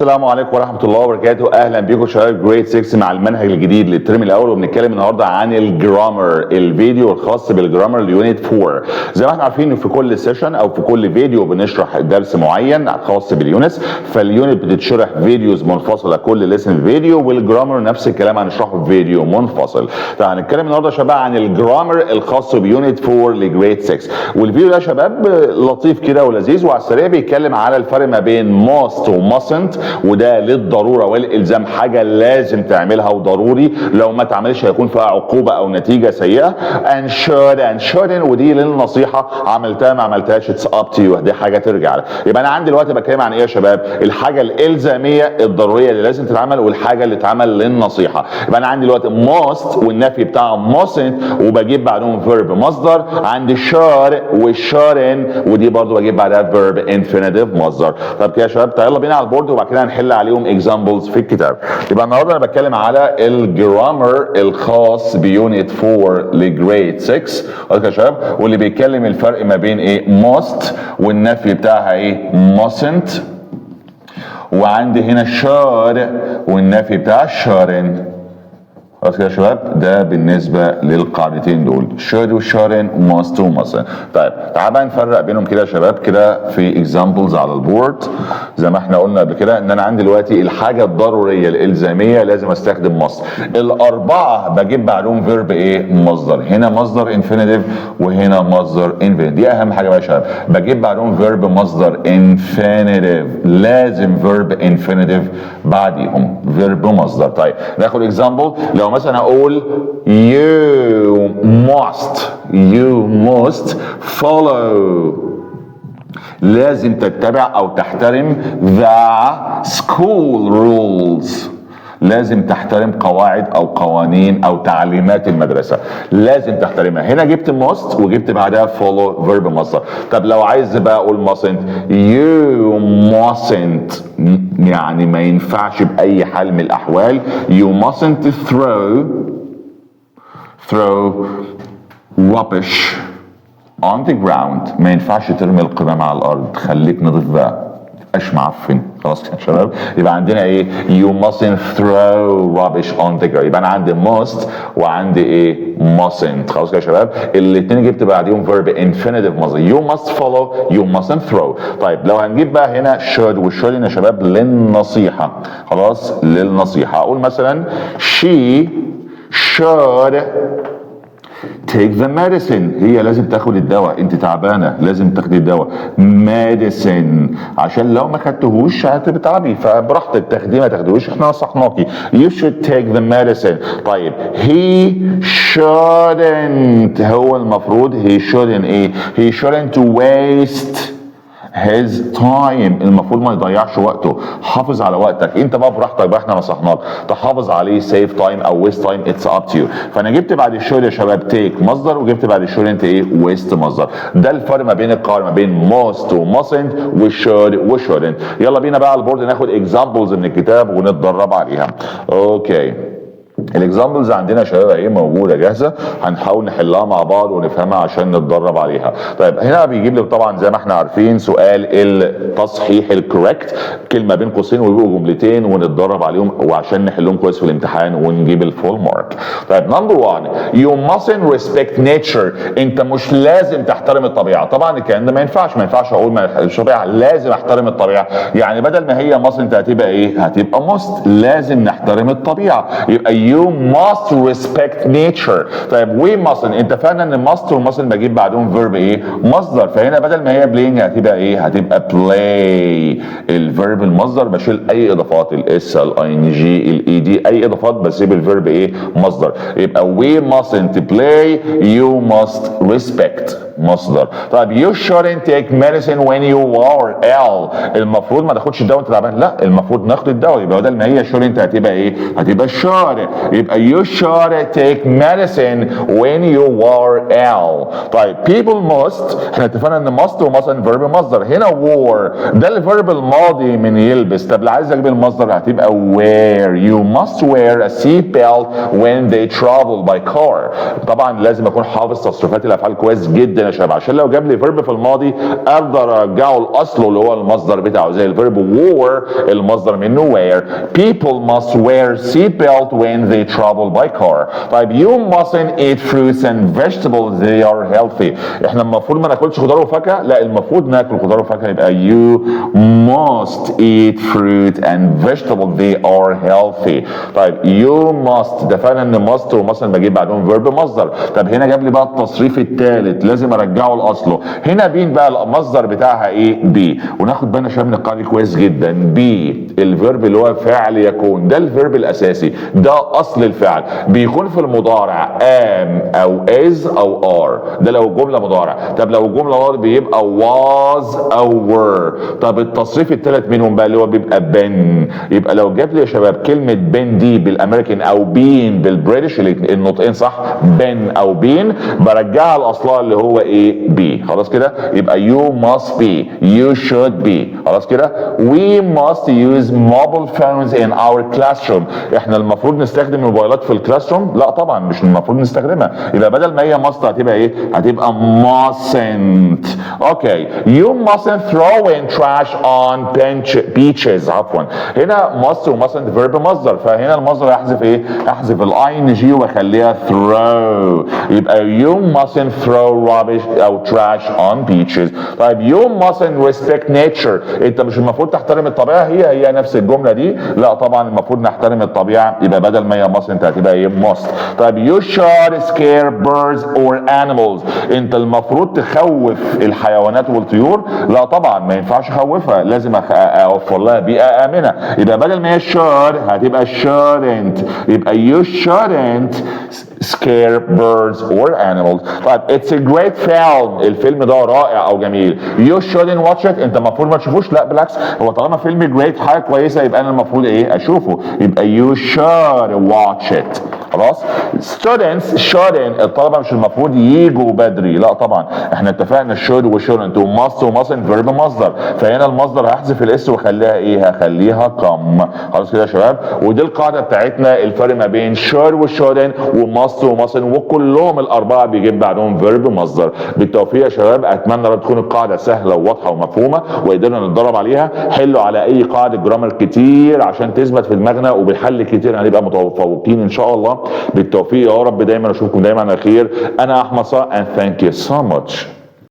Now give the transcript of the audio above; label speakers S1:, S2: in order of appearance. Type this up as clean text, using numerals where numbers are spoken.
S1: السلام عليكم ورحمة الله وبركاته. أهلا بيكم شباب جريد 6 مع المنهج الجديد للترم الأول، وبنتكلم النهارده عن الجرامر، الفيديو الخاص بالجرامر اليونت 4. زي ما احنا عارفين في كل سيشن أو في كل فيديو بنشرح درس معين خاص باليونتس، فاليونت بتتشرح فيديوز منفصلة كل ليسن فيديو، والجرامر نفس الكلام هنشرحه في فيديو منفصل. فهنتكلم النهارده يا شباب عن الجرامر الخاص بيونت 4 لجريد 6، والفيديو ده يا شباب لطيف كده ولذيذ وعلى السريع بيتكلم على الفرق ما بين must وmustn't، وده للضروره والالزام، حاجه لازم تعملها وضروري، لو ما تعملش هيكون فيها عقوبه او نتيجه سيئه. and shouldn't ودي للنصيحه، عملتها ما عملتهاش it's up to you، دي حاجه ترجع لك. يبقى انا عندي دلوقتي بتكلم عن ايه يا شباب؟ الحاجه الالزاميه الضروريه اللي لازم تتعمل، والحاجه اللي تتعمل للنصيحه. يبقى انا عندي دلوقتي must والنفي بتاعه mustn't، وبجيب بعدهم verb مصدر. عندي should والshouldn't، ودي برضو بجيب بعدها verb infinitive مصدر. طب كده يا شباب يلا بينا على البورد وبعد كده هنحل عليهم examples في الكتاب. يبقى النهارده انا بتكلم على الجرامر الخاص بيونت 4 لجريد 6 يا شباب، واللي بيتكلم الفرق ما بين ايه must والنفي بتاعها ايه mustn't، وعندي هنا should والنفي بتاعها shouldn't. خلاص كده يا شباب، ده بالنسبه للقاعدتين دول should وshouldn't must وmustn't. طيب تعال بقى نفرق بينهم كده يا شباب كده في examples على البورد. زي ما احنا قلنا قبل كده ان انا عندي دلوقتي الحاجه الضروريه الالزاميه لازم استخدم must. الاربعه بجيب بعدهم verb ايه مصدر، هنا مصدر infinitive وهنا مصدر infinitive. دي اهم حاجه بقى يا شباب، بجيب بعدهم verb مصدر infinitive، لازم verb infinitive بعديهم verb مصدر. طيب ناخد example. لو مثلا اقول you must follow، لازم تتبع او تحترم the school rules، لازم تحترم قواعد او قوانين او تعليمات المدرسه، لازم تحترمها. هنا جبت must وجبت بعدها follow verb مصدر. طب لو عايز بقى اقول mustn't، you mustn't يعني ما ينفعش باي حال من الاحوال you mustn't throw rubbish on the ground، ما ينفعش ترمي القمامة على الارض، خليك نضيف بقى متبقاش معفن. خلاص يا شباب، يبقى عندنا ايه you mustn't throw rubbish on the ground. يبقى انا عندي must وعندي ايه mustn't. خلاص يا شباب، الاثنين جبت بعديهم verb infinitive مصدر you must follow you mustn't throw. طيب لو هنجيب بقى هنا should والshould يا شباب للنصيحة، خلاص للنصيحة. اقول مثلا she should take the medicine، هي لازم تاخد الدواء، انت تعبانه لازم تاخدي الدواء medicine، عشان لو ما خدتهوش هتتعبي، فبراحتك تاخديه ما تاخدوش احنا نصحناكي you should take the medicine. طيب he shouldn't، هو المفروض he shouldn't ايه he shouldn't waste his time، المفروض ما يضيعش وقته، حافظ على وقتك انت بقى براحتك بقى، احنا نصحناك تحافظ عليه save time او waste time it's up to you. فانا جبت بعد الشغل يا شباب take مصدر، وجبت بعد الشغل انت ايه waste مصدر. ده الفرق ما بين القاعده ما بين must وmustn't وshould وshouldn't. يلا بينا بقى على البورد ناخد examples من الكتاب ونتدرب عليها. اوكي الاكزامبلز عندنا يا شباب ايه موجوده جاهزه، هنحاول نحلها مع بعض ونفهمها عشان نتدرب عليها. طيب هنا بيجيب لي طبعا زي ما احنا عارفين سؤال التصحيح الكوريكت، كلمه بين قوسين ويبقوا جملتين ونتدرب عليهم وعشان نحلهم كويس في الامتحان ونجيب الفول مارك. طيب نمبر 1 you mustn't respect nature، انت مش لازم تحترم الطبيعه. طبعا الكلام ده ما ينفعش اقول ما يحترمش الطبيعه، لازم احترم الطبيعه. يعني بدل ما هي mustn't هتبقى ايه هتبقى must، لازم نحترم الطبيعه. يبقى you must respect nature. طيب we mustn't، انت فاهم ان must وmustn't بجيب بعدهم verb ايه مصدر، فهنا بدل ما هي playing هتبقى ايه هتبقى play. الفيرب المصدر بشيل اي اضافات الاس الing الاي اي اضافات، بسيب الفيرب ايه مصدر. يبقى we mustn't play you must respect مصدر. طيب you shouldn't take medicine when you are ill، المفروض ما تاخدش الدواء انت تعبان، لا المفروض ناخد الدواء. يبقى بدل ما هي shouldn't هتبقى ايه هتبقى should. يبقى you should take medicine when you are ill. طيب people must، احنا اتفقنا ان must ومustn't verb مصدر، هنا wore ده الفيرب الماضي من يلبس. طب لو عايز اجيب المصدر هتبقى wear you must wear a seat belt when they travel by car. طبعا لازم اكون حافظ تصريفات الافعال كويس جدا يا شباب عشان لو جاب لي فيرب في الماضي اقدر ارجعه لاصله اللي هو المصدر بتاعه، زي الفيرب wore المصدر منه wear. People must wear seat belt when they travel by car. طيب you mustn't eat fruits and vegetables they are healthy. احنا المفروض ما ناكلش خضار وفاكهه؟ لا المفروض ناكل خضار وفاكهه، يبقى you must eat fruit and vegetables they are healthy. طيب you must ده فعلا ان must وmustn't بجيب بعدهم فيرب مصدر. طب هنا جاب لي بقى التصريف الثالث لازم ارجعه لاصله. هنا بين بقى المصدر بتاعها ايه؟ بي. وناخد بالنا شباب من القاعده كويس جدا، بي الفيرب اللي هو فعل يكون، ده الفيرب الاساسي، ده اصل الفعل، بيكون في المضارع am او is او are، ده لو جمله مضارع. طب لو جمله ماضي بيبقى was او were. طب التصريف الثالث منهم بقى اللي هو بيبقى been. يبقى لو جاب لي يا شباب كلمه been دي بالامريكان او been بالبريتش النطقين صح، been او been، برجعها لاصلها اللي هو ايه؟ be. خلاص كده يبقى you must be you should be. خلاص كده we must use mobile phones in our classroom. احنا المفروض نستخدم الموبايلات في الكلاس روم؟ لا طبعا مش المفروض نستخدمها. يبقى بدل ما هي must هتبقى ايه؟ هتبقى mustn't. اوكي you mustn't throw in trash on beaches. عفوا هنا must و mustn't فيرب مصدر، فهنا المصدر هحذف ايه؟ هحذف الاي ان جي واخليها throw. يبقى you mustn't throw rubbish او trash on beaches. طيب you mustn't respect nature. انت مش المفروض تحترم الطبيعه؟ هي نفس الجمله دي. لا طبعا المفروض نحترم الطبيعه، يبقى بدل ما هي must انت هتبقى ايه؟ must. طيب you should scare birds or animals. انت المفروض تخوف الحيوانات والطيور؟ لا طبعا ما ينفعش اخوفها، لازم اوفر لها بيئه امنه. يبقى بدل ما هي should هتبقى shouldn't. يبقى you shouldn't scare birds or animals. طيب it's a great film. الفيلم ده رائع او جميل. you shouldn't watch it. انت المفروض ما تشوفوش؟ لا بالعكس، هو طالما فيلم great حاجه كويسه يبقى انا المفروض ايه؟ اشوفه. يبقى you should watch it. خلاص. students shouldn't الطلبه مش المفروض يجوا بدري؟ لا طبعا احنا اتفقنا should و shouldn't و must و mustn't فيرب مصدر، فهنا المصدر هحذف الاس واخليها ايه؟ هخليها come. خلاص كده يا شباب، ودي القاعده بتاعتنا، الفرق ما بين should و shouldn't و must و mustn't، وكلهم الاربعه بيجيب بعدهم فيرب مصدر. بالتوفيق يا شباب، اتمنى تكون القاعده سهله وواضحه ومفهومه وقدرنا نتدرب عليها. حلوا على اي قاعده جرامر كتير عشان تثبت في دماغنا، وبالحل كتير هنبقى متفوقين ان شاء الله. بالتوفيق يا رب، دايما اشوفكم دايما على خير. انا احمد صقر and thank you so much.